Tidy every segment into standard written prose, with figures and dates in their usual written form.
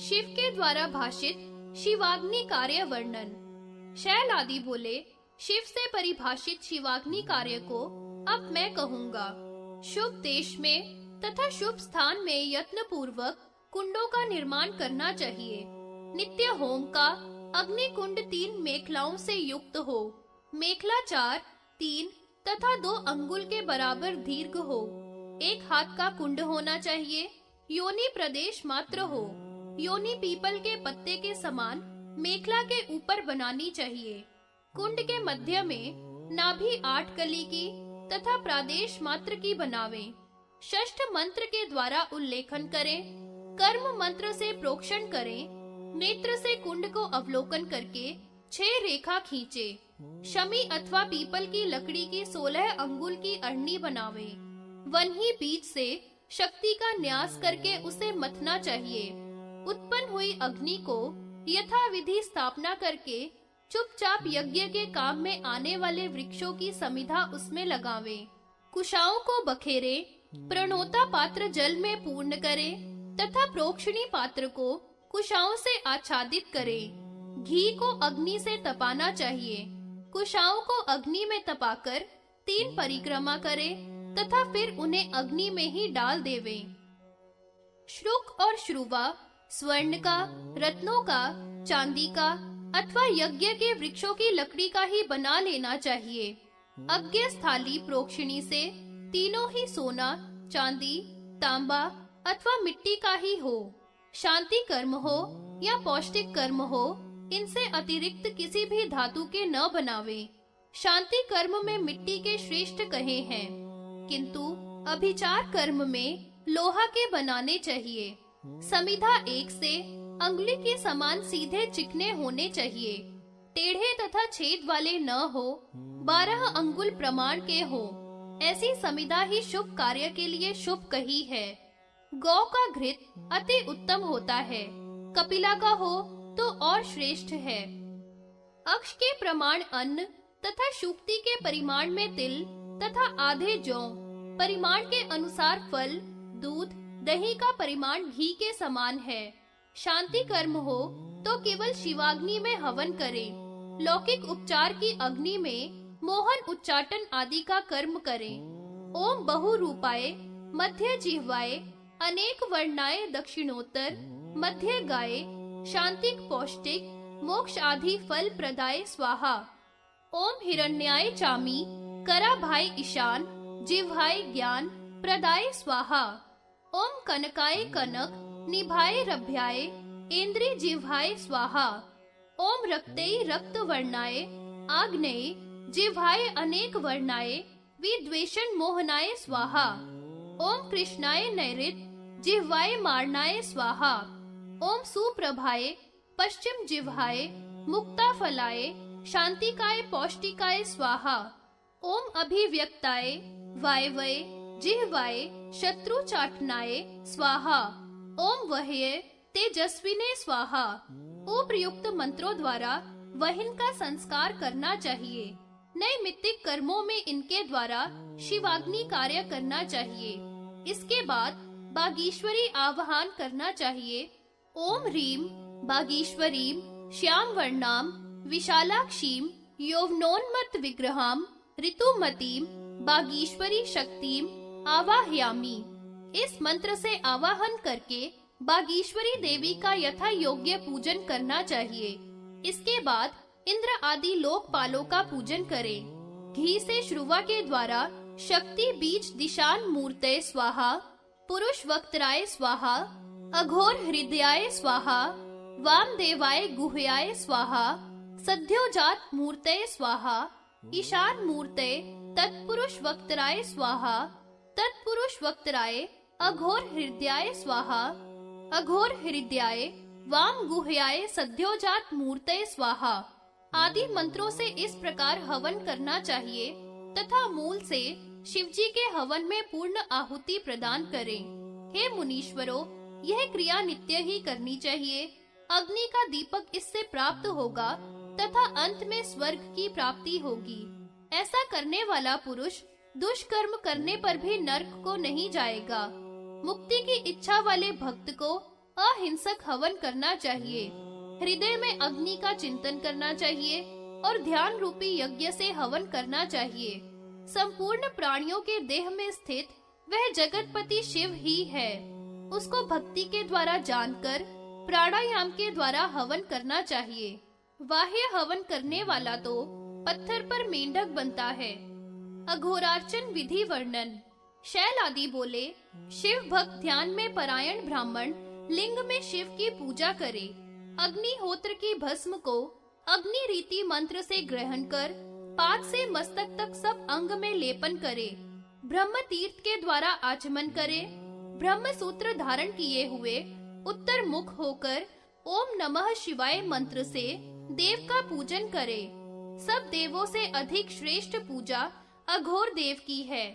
शिव के द्वारा भाषित शिवाग्नि कार्य वर्णन। शैल आदि बोले, शिव से परिभाषित शिवाग्नि कार्य को अब मैं कहूँगा। शुभ देश में तथा शुभ स्थान में यत्न पूर्वक कुंडों का निर्माण करना चाहिए। नित्य होम का अग्नि कुंड 3 मेखलाओं से युक्त हो। मेखला 4, 3 तथा 2 अंगुल के बराबर दीर्घ हो। 1 हाथ का कुंड होना चाहिए। योनि प्रदेश मात्र हो। योनि पीपल के पत्ते के समान मेखला के ऊपर बनानी चाहिए। कुंड के मध्य में नाभि 8 कली की तथा प्रादेश मात्र की बनावें। षष्ठ मंत्र के द्वारा उल्लेखन करें। कर्म मंत्र से प्रोक्षण करें। नेत्र से कुंड को अवलोकन करके 6 रेखा खींचे। शमी अथवा पीपल की लकड़ी की 16 अंगुल की अरणी बनावे। वन्ही बीज से शक्ति का न्यास करके उसे मथना चाहिए। उत्पन्न हुई अग्नि को यथा विधि स्थापना करके चुपचाप यज्ञ के काम में आने वाले वृक्षों की समिधा उसमें लगावे। कुशाओं को बखेरे। प्रणोता पात्र जल में पूर्ण करे तथा प्रोक्षणी पात्र को कुशाओं से आच्छादित करे। घी को अग्नि से तपाना चाहिए। कुशाओं को अग्नि में तपाकर 3 परिक्रमा करे तथा फिर उन्हें अग्नि में ही डाल देवे। श्रुक और श्रुवा स्वर्ण का, रत्नों का, चांदी का अथवा यज्ञ के वृक्षों की लकड़ी का ही बना लेना चाहिए। अज्ञ स्थाली प्रोक्षणी से तीनों ही सोना, चांदी, तांबा अथवा मिट्टी का ही हो। शांति कर्म हो या पौष्टिक कर्म हो, इनसे अतिरिक्त किसी भी धातु के न बनावे। शांति कर्म में मिट्टी के श्रेष्ठ कहे हैं, किंतु अभिचार कर्म में लोहा के बनाने चाहिए। समिधा 1 से अंगुली के समान सीधे चिकने होने चाहिए। टेढ़े तथा छेद वाले न हो। 12 अंगुल प्रमाण के हो। ऐसी समिधा ही शुभ कार्य के लिए शुभ कही है। गौ का घृत अति उत्तम होता है। कपिला का हो तो और श्रेष्ठ है। अक्ष के प्रमाण अन्न तथा शुक्ति के परिमाण में तिल तथा आधे जौ, परिमाण के अनुसार फल, दूध, दही का परिमाण घी के समान है। शांति कर्म हो तो केवल शिवाग्नि में हवन करें। लौकिक उपचार की अग्नि में मोहन उच्चाटन आदि का कर्म करें। ओम बहुरूपाय, मध्य जिह्वाय, अनेक वर्णाय दक्षिणोत्तर, मध्य गाये, शांतिक पौष्टिक, मोक्ष आदि फल प्रदाय स्वाहा। ओम हिरण्याय चामी, करा भाई ईशान, जिह्वाय ज्ञान प्रदाय स्वाहा। ओम कनकाय कनक, निभाय रभ्याय, इंद्री जिह्वाय स्वाहा। ओम रक्तै रक्त वर्णाय, आग्नेय, जिह्वाय अनेक वर्णाय, विद्वेषण मोहनाय स्वाहा। ओम कृष्णाय नैऋत, जिह्वाय मारणाय स्वाहा। ओम सुप्रभाय, पश्चिम जिह्वाय, मुक्ता फलाय, शांतिकाय पौष्टिकाय स्वाहा। ओम अभिव्यक्ताय, वायवय, जिह्वाय, शत्रु चाटनाय स्वाहा। ओम वह्य, तेजस्विने स्वाहा। उपयुक्त मंत्रों द्वारा वहिन का संस्कार करना चाहिए। नैमित्तिक कर्मों में इनके द्वारा शिवाग्नि कार्य करना चाहिए। इसके बाद बागीश्वरी आवाहन करना चाहिए। ओम ह्रीम बागीश्वरीम श्याम वर्णाम विशालाक्षीम यौवनोन्मत्त विग्रहाम ऋतुमतीम बागीश्वरी शक्तिम आवाहयामी। इस मंत्र से आवाहन करके बागीश्वरी देवी का यथा योग्य पूजन करना चाहिए। इसके बाद इंद्र आदि लोकपालों का पूजन करें। घी से श्रुवा के द्वारा शक्ति बीज दिशान मूर्ते स्वाहा, पुरुष वक्त्राय स्वाहा, अघोर हृदयाय स्वाहा, वामदेवाय गुह्याय स्वाहा, सद्योजात मूर्ते स्वाहा, ईशान मूर्ते तत्पुरुष वक्त्राय स्वाहा, तत्पुरुष वक्त्राय अघोर हृदयाय स्वाहा, अघोर हृदयाय वाम गुह्याय सद्योजात मूर्ते स्वाहा आदि मंत्रों से इस प्रकार हवन करना चाहिए तथा मूल से शिवजी के हवन में पूर्ण आहुति प्रदान करें। हे मुनीश्वरों, यह क्रिया नित्य ही करनी चाहिए। अग्नि का दीपक इससे प्राप्त होगा तथा अंत में स्वर्ग की प्राप्ति होगी। ऐसा करने वाला पुरुष दुष्कर्म करने पर भी नरक को नहीं जाएगा। मुक्ति की इच्छा वाले भक्त को अहिंसक हवन करना चाहिए। हृदय में अग्नि का चिंतन करना चाहिए और ध्यान रूपी यज्ञ से हवन करना चाहिए। संपूर्ण प्राणियों के देह में स्थित वह जगतपति शिव ही है। उसको भक्ति के द्वारा जानकर प्राणायाम के द्वारा हवन करना चाहिए। बाह्य हवन करने वाला तो पत्थर पर मेंढक बनता है। अघोरार्चन विधि वर्णन। शैल आदि बोले, शिव भक्त ध्यान में परायण ब्राह्मण लिंग में शिव की पूजा करे। अग्निहोत्र की भस्म को अग्नि रीति मंत्र से ग्रहण कर पाद से मस्तक तक सब अंग में लेपन करे। ब्रह्म तीर्थ के द्वारा आचमन करे। ब्रह्म सूत्र धारण किए हुए उत्तर मुख होकर ओम नमः शिवाय मंत्र से देव का पूजन करे। सब देवों से अधिक श्रेष्ठ पूजा अघोर देव की है।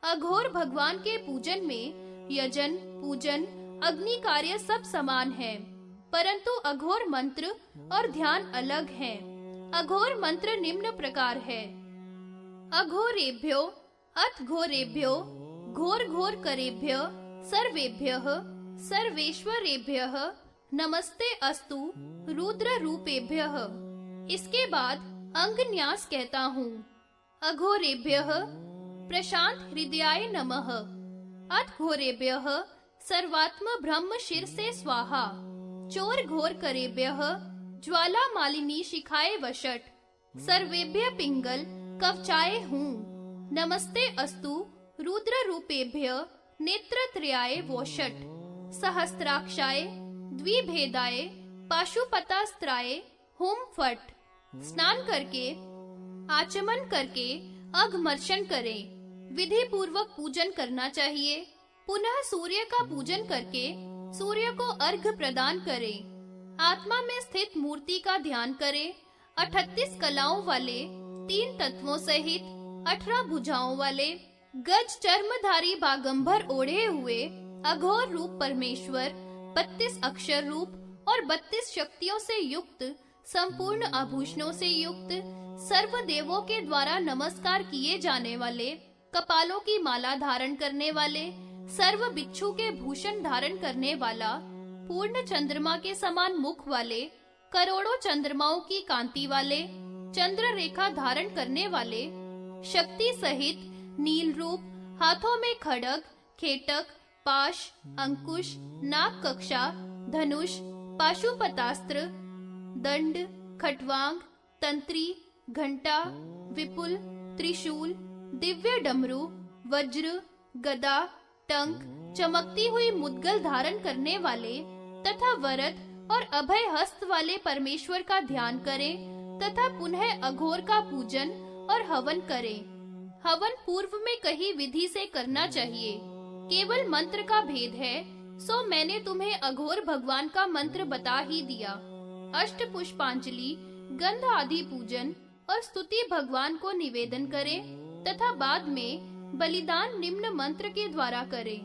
अघोर भगवान के पूजन में यजन, पूजन, अग्नि कार्य सब समान है, परंतु अघोर मंत्र और ध्यान अलग है। अघोर मंत्र निम्न प्रकार है। अघोरेभ्यो अथ घोरेभ्यो घोर घोर करेभ्य सर्वेभ्यः सर्वेश्वरेभ्यः नमस्ते अस्तु रुद्र रूपेभ्यः। इसके बाद अंग न्यास कहता हूँ। अघोरेभ्यः प्रशांत हृदयाय नमः। अथ घोरेभ्यः सर्वात्म ब्रह्म शिर से स्वाहा। चोर घोर करेभ्यः ज्वाला मालिनी शिखाए वशट। सर्वेभ्य पिंगल कवचाए हूँ। नमस्ते अस्तु रुद्र रूपेभ्य नेत्रत्रयाय वोषट। सहस्त्राक्षाय द्विभेदाय पाशुपतास्त्राय हुम फट। स्नान करके आचमन करके अघमर्शन करें। विधि पूर्वक पूजन करना चाहिए। पुनः सूर्य का पूजन करके सूर्य को अर्घ्य प्रदान करें। आत्मा में स्थित मूर्ति का ध्यान करें। 38 कलाओं वाले 3 तत्वों सहित 18 भुजाओं वाले गज चर्मधारी बागंबर ओढ़े हुए अघोर रूप परमेश्वर 32 अक्षर रूप और 32 शक्तियों से युक्त संपूर्ण आभूषणों से युक्त सर्व देवों के द्वारा नमस्कार किए जाने वाले कपालों की माला धारण करने वाले सर्व बिच्छू के भूषण धारण करने वाला पूर्ण चंद्रमा के समान मुख वाले करोड़ों चंद्रमाओं की कांति वाले चंद्र रेखा धारण करने वाले शक्ति सहित नील रूप हाथों में खड्ग खेटक पाश अंकुश नाग कक्षा धनुष पाशुपतास्त्र दंड खटवांग तंत्री घंटा विपुल त्रिशूल दिव्य डमरू वज्र गदा टंक चमकती हुई मुद्गल धारण करने वाले तथा वरद और अभय हस्त वाले परमेश्वर का ध्यान करें तथा पुनः अघोर का पूजन और हवन करें। हवन पूर्व में कही विधि से करना चाहिए। केवल मंत्र का भेद है, सो मैंने तुम्हें अघोर भगवान का मंत्र बता ही दिया। अष्ट पुष्पांजलि गंध आदि पूजन और स्तुति भगवान को निवेदन करें तथा बाद में बलिदान निम्न मंत्र के द्वारा करें।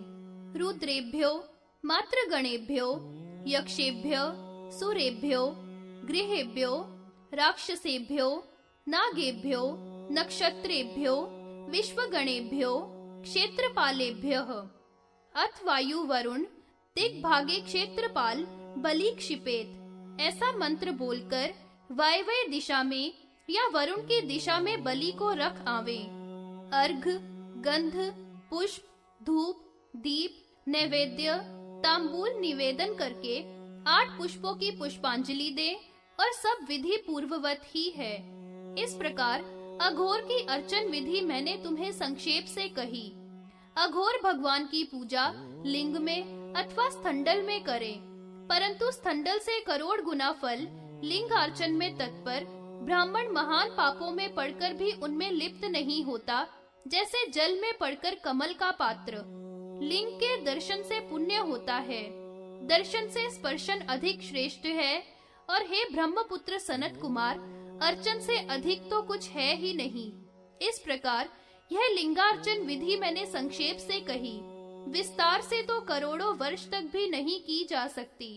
रुद्रेभ्यो मात्र गणेभ्यो यक्षेभ्यो सुरेभ्यो गृहेभ्यो राक्षसेभ्यो नागेभ्यो नक्षत्रेभ्यो विश्वगणेभ्यो क्षेत्रपालेभ्यः। अथ वायु वरुण दिग्भागे क्षेत्रपाल बलि क्षिपेत। ऐसा मंत्र बोलकर वायव्य दिशा में या वरुण की दिशा में बलि को रख आवे। अर्घ गंध पुष्प धूप दीप नैवेद्य तांबूल निवेदन करके 8 पुष्पों की पुष्पांजलि दे और सब विधि पूर्ववत ही है। इस प्रकार अघोर की अर्चन विधि मैंने तुम्हें संक्षेप से कही। अघोर भगवान की पूजा लिंग में अथवा स्थंडल में करें, परंतु स्थंडल से करोड़ गुना फल लिंग अर्चन में तत्पर ब्राह्मण महान पापों में पड़कर भी उनमें लिप्त नहीं होता, जैसे जल में पड़कर कमल का पात्र। लिंग के दर्शन से पुण्य होता है, दर्शन से स्पर्शन अधिक श्रेष्ठ है। और हे ब्रह्मपुत्र सनत कुमार, अर्चन से अधिक तो कुछ है ही नहीं। इस प्रकार यह लिंगार्चन विधि मैंने संक्षेप से कही, विस्तार से तो करोड़ों वर्ष तक भी नहीं की जा सकती।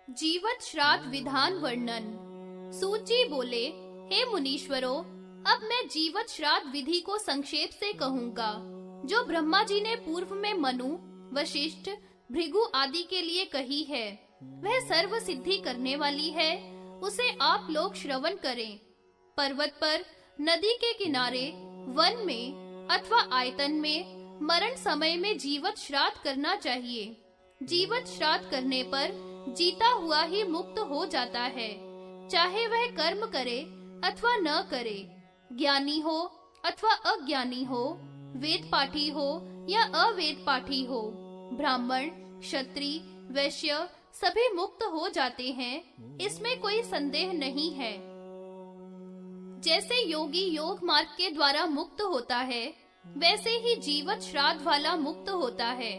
जीवत श्राद्ध विधान वर्णन। सूत जी बोले, हे मुनीश्वरों, अब मैं जीवत श्राद्ध विधि को संक्षेप से कहूँगा, जो ब्रह्मा जी ने पूर्व में मनु वशिष्ठ भृगु आदि के लिए कही है। वह सर्व सिद्धि करने वाली है, उसे आप लोग श्रवण करें। पर्वत पर, नदी के किनारे, वन में अथवा आयतन में मरण समय में जीवत श्राद्ध करना चाहिए। जीवत श्राद्ध करने पर जीता हुआ ही मुक्त हो जाता है, चाहे वह कर्म करे अथवा न करे, ज्ञानी हो अथवा अज्ञानी हो, वेद पाठी हो या अवेद पाठी हो, ब्राह्मण, क्षत्रिय, वैश्य सभी मुक्त हो जाते हैं, इसमें कोई संदेह नहीं है। जैसे योगी योग मार्ग के द्वारा मुक्त होता है, वैसे ही जीवत श्राद्ध वाला मुक्त होता है।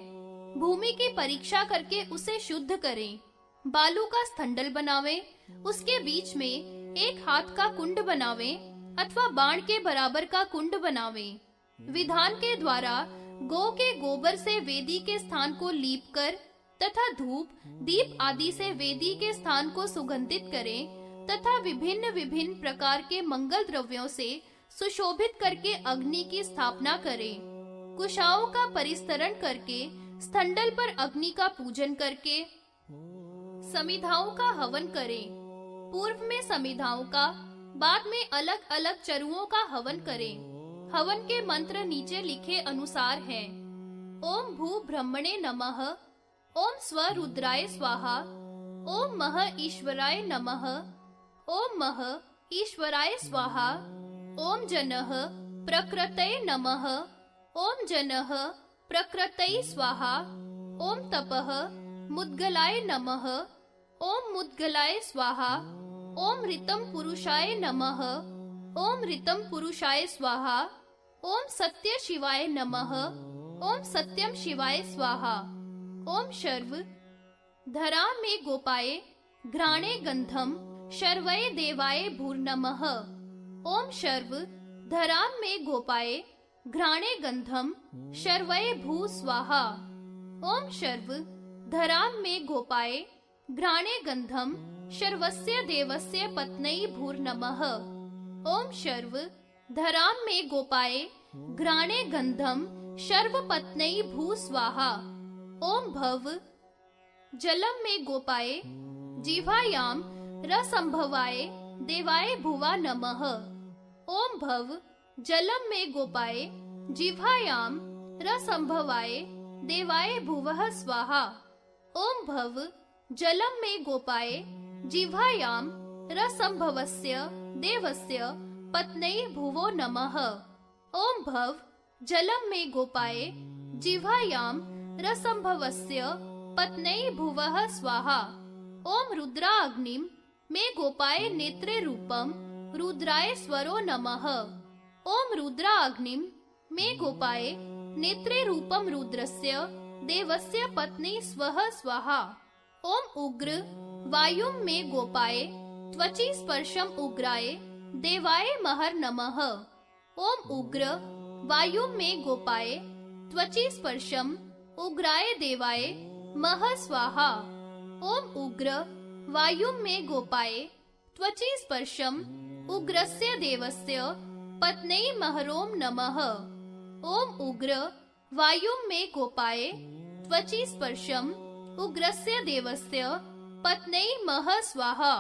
भूमि की परीक्षा करके उसे शुद्ध करें। बालू का स्थंडल बनावें, उसके बीच में एक हाथ का कुंड बनावें अथवा बाण के बराबर का कुंड बनावें। विधान के द्वारा गौ के गोबर से वेदी के स्थान को लीप कर तथा धूप, दीप आदि से वेदी के स्थान को सुगंधित करें तथा विभिन्न विभिन्न प्रकार के मंगल द्रव्यों से सुशोभित करके अग्नि की स्थापना करें। कुशाओं का परिस्तरण करके स्थंडल पर अग्नि का पूजन करके समिधाओं का हवन करें। पूर्व में समिधाओं का, बाद में अलग अलग चरुओं का हवन करें। हवन के मंत्र नीचे लिखे अनुसार हैं। ओम भू ब्रह्मणे नमः, ओम स्व रुद्राय स्वाहा, ओम मह ईश्वराय नमः, ओम मह ईश्वराय स्वाहा, ओम जनः प्रकृतये नमः, ओम जनः प्रकृतये स्वाहा, ओम तपः मुद्गलाय नमः, ओम मुद्गलाय स्वाहा, ओम ऋतम पुरुषाय नमः, ओम ऋतम पुरुषाय स्वाहा, ओम सत्य शिवाय नमः, ओम सत्यम शिवाय स्वाहा, ओम शर्व धरा में गोपाये घ्राणे गंधम शर्वये देवाय भूर्नमः, ओम शर्व धराम में गोपाये घ्राणे गंधम शर्वये भू स्वाहा, ओम शर्व धराम में गोपाये घ्राणे गंधम शर्वस्य देवस्य पत्न्यै भूर्नमः, ओम शर्व धराम में गोपाये घ्राणे गंधम शर्व पत्न्यै भू स्वाहा, ओम भव जलम में गोपाये जिह्वायाम रसंभवाय देवाय भुवा नमः, ओम भव जलम में गोपाये जिह्वायाम रसंभवाय देवाय भुवः स्वाहा, ओम भव जलम में गोपाये जिह्वायाम रसंभवस्य देवस्य पत्न्यै भुवो नमः, ओम भव जलम में गोपाये जिह्वायाम रसंभवस्य पत्न्यै भुवः स्वाहा, ओम रुद्राग्निम में गोपाये नेत्रे रूपम रुद्राय स्वरो नमः, ओम रुद्राग्निम में गोपाये नेत्रे रूपम रुद्रस्य देवस्य पत्नी स्वः स्वाहा, ओम उग्र वायुम में गोपाये त्वचि स्पर्शम उग्राय देवाय महर नमः, ओम उग्र वायुम में गोपाये त्वचि स्पर्शम उग्राय देवाय मह स्वाहा, ओम उग्र वायुम में गोपाये त्वचि स्पर्शम उग्रस्य देवस्य पत्न्यै महरोम नमः, ओम उग्र वायुम में गोपाये त्वचि स्पर्शम उग्रस्य देवस्य पत्न्यै मह स्वाहा,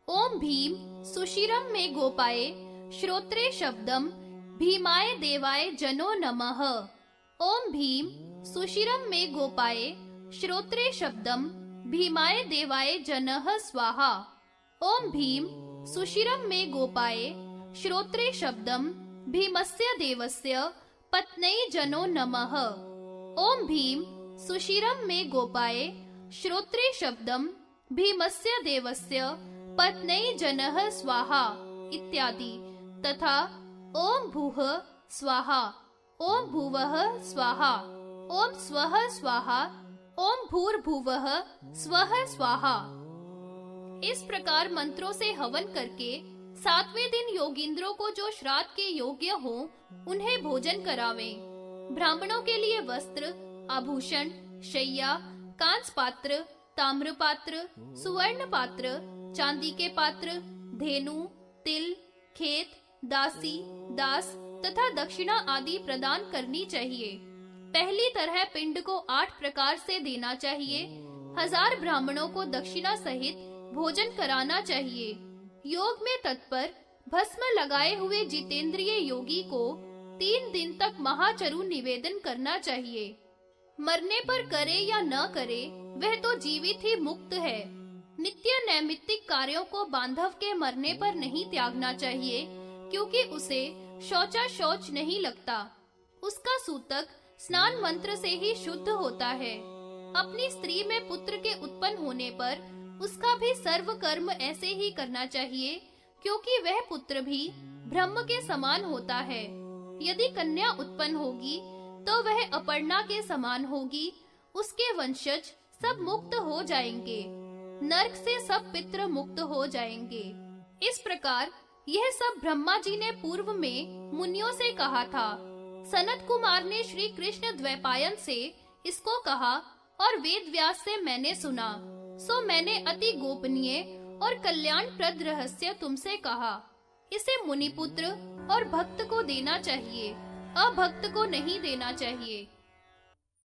ओम भीम सुशिरम में गोपाये श्रोत्रे शब्दम भीमाय देवाय जनो नमः, ओम भीम सुशिरम में गोपाये श्रोत्रे शब्दम भीमाय देवाय जनः स्वाहा, ओम भीम सुशिरम में गोपाये श्रोत्रे शब्दम भीमस्य देवस्य पत्न्यै जनो नमः, ओम भीम सुशिरम में गोपाये श्रोत्रे शब्दम भीमस्य देवस्य पत्न्यै जनः स्वाहा इत्यादि तथा ओम भूः स्वाहा, ओम भुवः स्वाहा, ओम स्वः स्वाहा, ओम भूर्भुवः स्वः स्वाहा। इस प्रकार मंत्रों से हवन करके 7वें दिन योगिंद्रों को जो श्राद्ध के योग्य हो उन्हें भोजन करावें। ब्राह्मणों के लिए वस्त्र, आभूषण, शैया, कांस पात्र, ताम्र पात्र, सुवर्ण पात्र, चांदी के पात्र, धेनु, तिल, खेत, दासी, दास तथा दक्षिणा आदि प्रदान करनी चाहिए। पहली तरह पिंड को 8 प्रकार से देना चाहिए। 1000 ब्राह्मणों को दक्षिणा सहित भोजन कराना चाहिए। योग में तत्पर भस्म लगाए हुए जितेंद्रिय योगी को 3 दिन तक महाचरु निवेदन करना चाहिए। मरने पर करे या न करे, वह तो जीवित ही मुक्त है। नित्य नैमित्तिक कार्यों को बांधव के मरने पर नहीं त्यागना चाहिए, क्योंकि उसे शौचा शौच नहीं लगता। उसका सूतक स्नान मंत्र से ही शुद्ध होता है। अपनी स्त्री में पुत्र के उत्पन्न होने पर उसका भी सर्व कर्म ऐसे ही करना चाहिए, क्योंकि वह पुत्र भी ब्रह्म के समान होता है। यदि कन्या उत्पन्न होगी तो वह अपर्णा के समान होगी। उसके वंशज सब मुक्त हो जाएंगे। नरक से सब पितृ मुक्त हो जाएंगे। इस प्रकार यह सब ब्रह्मा जी ने पूर्व में मुनियों से कहा था। सनत कुमार ने श्री कृष्ण द्वैपायन से इसको कहा और वेद व्यास से मैंने सुना। सो मैंने अति गोपनीय और कल्याणप्रद रहस्य तुमसे कहा। इसे मुनिपुत्र और भक्त को देना चाहिए, अभक्त को नहीं देना चाहिए।